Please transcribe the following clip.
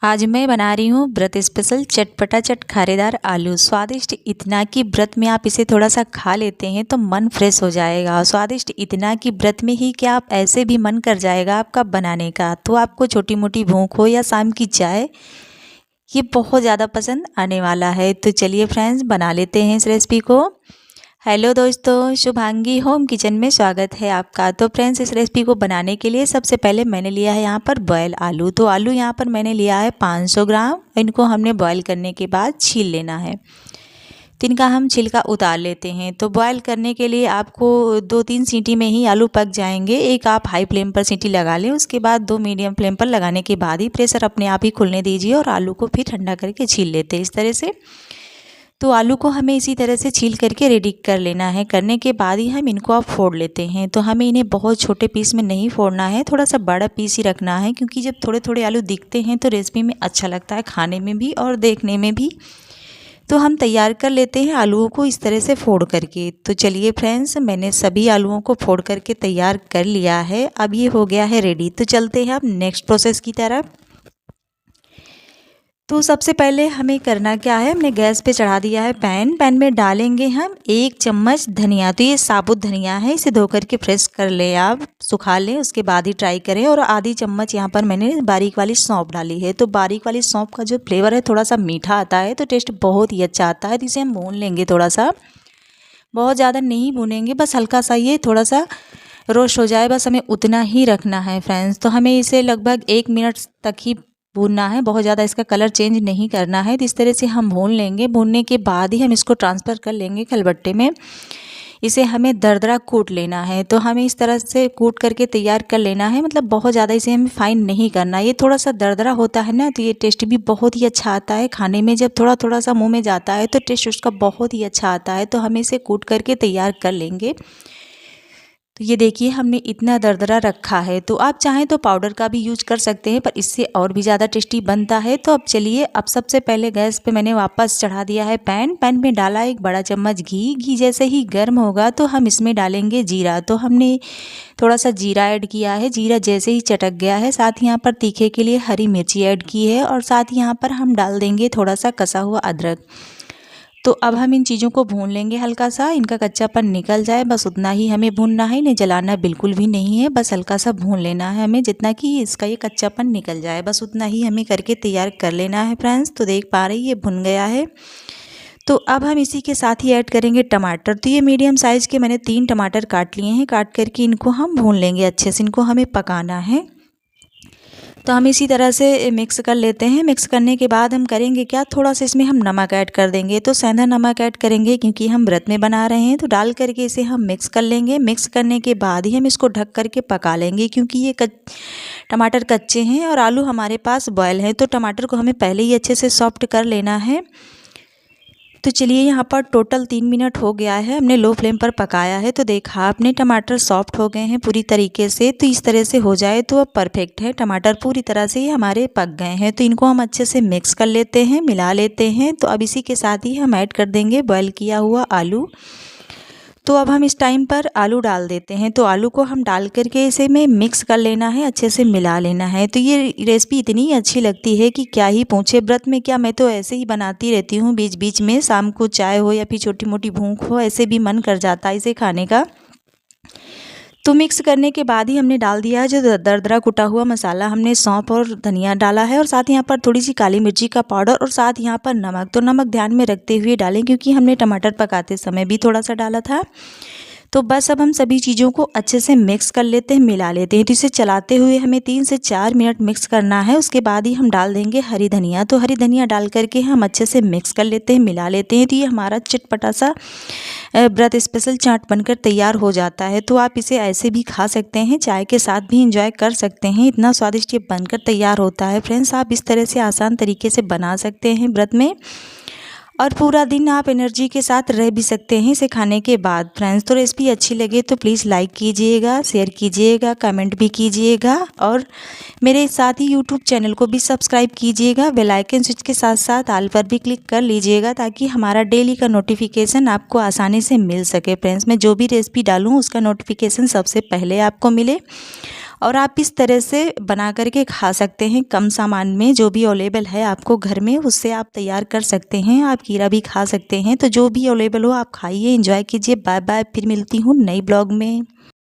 आज मैं बना रही हूँ व्रत स्पेशल चटपटा खारेदार आलू। स्वादिष्ट इतना कि व्रत में आप इसे थोड़ा सा खा लेते हैं तो मन फ्रेश हो जाएगा। स्वादिष्ट इतना कि व्रत में ही क्या आप ऐसे भी मन कर जाएगा आपका बनाने का। तो आपको छोटी मोटी भूख हो या शाम की चाय, ये बहुत ज़्यादा पसंद आने वाला है। तो चलिए फ्रेंड्स, बना लेते हैं इस रेसिपी को। हेलो दोस्तों, शुभांगी होम किचन में स्वागत है आपका। तो फ्रेंड्स, इस रेसिपी को बनाने के लिए सबसे पहले मैंने लिया है यहाँ पर बॉयल आलू। तो आलू यहाँ पर मैंने लिया है 500 ग्राम। इनको हमने बॉयल करने के बाद छील लेना है। तो इनका हम छिलका उतार लेते हैं। तो बॉयल करने के लिए आपको 2-3 सीटी में ही आलू पक जाएंगे। एक आप हाई फ्लेम पर सीटी लगा लें, उसके बाद 2 मीडियम फ्लेम पर लगाने के बाद ही प्रेशर अपने आप ही खुलने दीजिए और आलू को फिर ठंडा करके छील लेते हैं इस तरह से। तो आलू को हमें इसी तरह से छील करके रेडी कर लेना है। करने के बाद ही हम इनको अब फोड़ लेते हैं। तो हमें इन्हें बहुत छोटे पीस में नहीं फोड़ना है, थोड़ा सा बड़ा पीस ही रखना है, क्योंकि जब थोड़े थोड़े आलू दिखते हैं तो रेसिपी में अच्छा लगता है खाने में भी और देखने में भी। तो हम तैयार कर लेते हैं आलूओं को इस तरह से फोड़ करके। तो चलिए फ्रेंड्स, मैंने सभी आलूओं को फोड़ करके तैयार कर लिया है। अब ये हो गया है रेडी। तो चलते हैं अब नेक्स्ट प्रोसेस की तरफ। तो सबसे पहले हमें करना क्या है, हमने गैस पे चढ़ा दिया है पैन में डालेंगे हम 1 चम्मच धनिया। तो ये साबुत धनिया है, इसे धो करके फ्रेश कर लें, आप सुखा लें, उसके बाद ही ट्राई करें। और आधी चम्मच यहाँ पर मैंने बारीक वाली सौंफ डाली है। तो बारीक वाली सौंफ का जो फ्लेवर है थोड़ा सा मीठा आता है, तो टेस्ट बहुत ही अच्छा आता है। तो इसे हम भून लेंगे थोड़ा सा, बहुत ज़्यादा नहीं भूनेंगे, बस हल्का सा ये थोड़ा सा रोस्ट हो जाए, बस हमें उतना ही रखना है फ्रेंड्स। तो हमें इसे लगभग 1 मिनट तक ही भूनना है, बहुत ज़्यादा इसका कलर चेंज नहीं करना है। तो इस तरह से हम भून लेंगे। भूनने के बाद ही हम इसको ट्रांसफ़र कर लेंगे खलबट्टे में। इसे हमें दरदरा कूट लेना है। तो हमें इस तरह से कूट करके तैयार कर लेना है, मतलब बहुत ज़्यादा इसे हमें फाइन नहीं करना। ये थोड़ा सा दरदरा होता है ना, तो ये टेस्ट भी बहुत ही अच्छा आता है खाने में। जब थोड़ा थोड़ा सा मुँह में जाता है तो टेस्ट उसका बहुत ही अच्छा आता है। तो हमें इसे कूट करके तैयार कर लेंगे। तो ये देखिए, हमने इतना दरदरा रखा है। तो आप चाहें तो पाउडर का भी यूज कर सकते हैं, पर इससे और भी ज़्यादा टेस्टी बनता है। तो अब चलिए, अब सबसे पहले गैस पे मैंने वापस चढ़ा दिया है पैन में डाला 1 बड़ा चम्मच घी जैसे ही गर्म होगा तो हम इसमें डालेंगे जीरा। तो हमने थोड़ा सा जीरा ऐड किया है। जीरा जैसे ही चटक गया है, साथ ही यहाँ पर तीखे के लिए हरी मिर्ची ऐड की है, और साथ ही यहाँ पर हम डाल देंगे थोड़ा सा कसा हुआ अदरक। तो अब हम इन चीज़ों को भून लेंगे, हल्का सा इनका कच्चापन निकल जाए, बस उतना ही हमें भूनना है। इन्हें जलाना बिल्कुल भी नहीं है, बस हल्का सा भून लेना है हमें, जितना कि इसका ये कच्चापन निकल जाए, बस उतना ही हमें करके तैयार कर लेना है फ्रेंड्स। तो देख पा रही, ये भुन गया है। तो अब हम इसी के साथ ही ऐड करेंगे टमाटर। तो ये मीडियम साइज़ के मैंने 3 टमाटर काट लिए हैं। काट करके इनको हम भून लेंगे अच्छे से, इनको हमें पकाना है। तो हम इसी तरह से मिक्स कर लेते हैं। मिक्स करने के बाद हम करेंगे क्या, थोड़ा सा इसमें हम नमक ऐड कर देंगे। तो सेंधा नमक ऐड करेंगे, क्योंकि हम व्रत में बना रहे हैं। तो डाल करके इसे हम मिक्स कर लेंगे। मिक्स करने के बाद ही हम इसको ढक करके पका लेंगे, क्योंकि ये टमाटर कच्चे हैं और आलू हमारे पास बॉयल है। तो टमाटर को हमें पहले ही अच्छे से सॉफ्ट कर लेना है। तो चलिए, यहाँ पर टोटल 3 मिनट हो गया है, हमने लो फ्लेम पर पकाया है। तो देखा आपने, टमाटर सॉफ्ट हो गए हैं पूरी तरीके से। तो इस तरह से हो जाए तो अब परफेक्ट है, टमाटर पूरी तरह से ही हमारे पक गए हैं। तो इनको हम अच्छे से मिक्स कर लेते हैं, मिला लेते हैं। तो अब इसी के साथ ही हम ऐड कर देंगे बॉयल किया हुआ आलू। तो अब हम इस टाइम पर आलू डाल देते हैं। तो आलू को हम डाल करके इसे में मिक्स कर लेना है, अच्छे से मिला लेना है। तो ये रेसिपी इतनी अच्छी लगती है कि क्या ही पूछे। व्रत में क्या, मैं तो ऐसे ही बनाती रहती हूँ बीच बीच में, शाम को चाय हो या फिर छोटी मोटी भूख हो, ऐसे भी मन कर जाता है इसे खाने का। तो मिक्स करने के बाद ही हमने डाल दिया है जो दरदरा कुटा हुआ मसाला। हमने सौंफ और धनिया डाला है, और साथ यहाँ पर थोड़ी सी काली मिर्ची का पाउडर, और साथ यहाँ पर नमक। तो नमक ध्यान में रखते हुए डालें, क्योंकि हमने टमाटर पकाते समय भी थोड़ा सा डाला था। तो बस अब हम सभी चीज़ों को अच्छे से मिक्स कर लेते हैं, मिला लेते हैं। तो इसे चलाते हुए हमें 3 से 4 मिनट मिक्स करना है। उसके बाद ही हम डाल देंगे हरी धनिया। तो हरी धनिया डाल करके हम अच्छे से मिक्स कर लेते हैं, मिला लेते हैं। तो ये हमारा चटपटा सा व्रत स्पेशल चाट बनकर तैयार हो जाता है। तो आप इसे ऐसे भी खा सकते हैं, चाय के साथ भी इंजॉय कर सकते हैं, इतना स्वादिष्ट ये बनकर तैयार होता है फ्रेंड्स। आप इस तरह से आसान तरीके से बना सकते हैं व्रत में, और पूरा दिन आप एनर्जी के साथ रह भी सकते हैं इसे खाने के बाद फ्रेंड्स। तो रेसिपी अच्छी लगे तो प्लीज़ लाइक कीजिएगा, शेयर कीजिएगा, कमेंट भी कीजिएगा, और मेरे साथ ही यूट्यूब चैनल को भी सब्सक्राइब कीजिएगा। बेल आइकन स्विच के साथ साथ ऑल पर भी क्लिक कर लीजिएगा, ताकि हमारा डेली का नोटिफिकेशन आपको आसानी से मिल सके फ्रेंड्स। मैं जो भी रेसिपी डालूँ उसका नोटिफिकेशन सबसे पहले आपको मिले। और आप इस तरह से बना करके खा सकते हैं। कम सामान में जो भी अवेलेबल है आपको घर में उससे आप तैयार कर सकते हैं। आप खीरा भी खा सकते हैं। तो जो भी अवेलेबल हो आप खाइए, एंजॉय कीजिए। बाय बाय, फिर मिलती हूँ नई ब्लॉग में।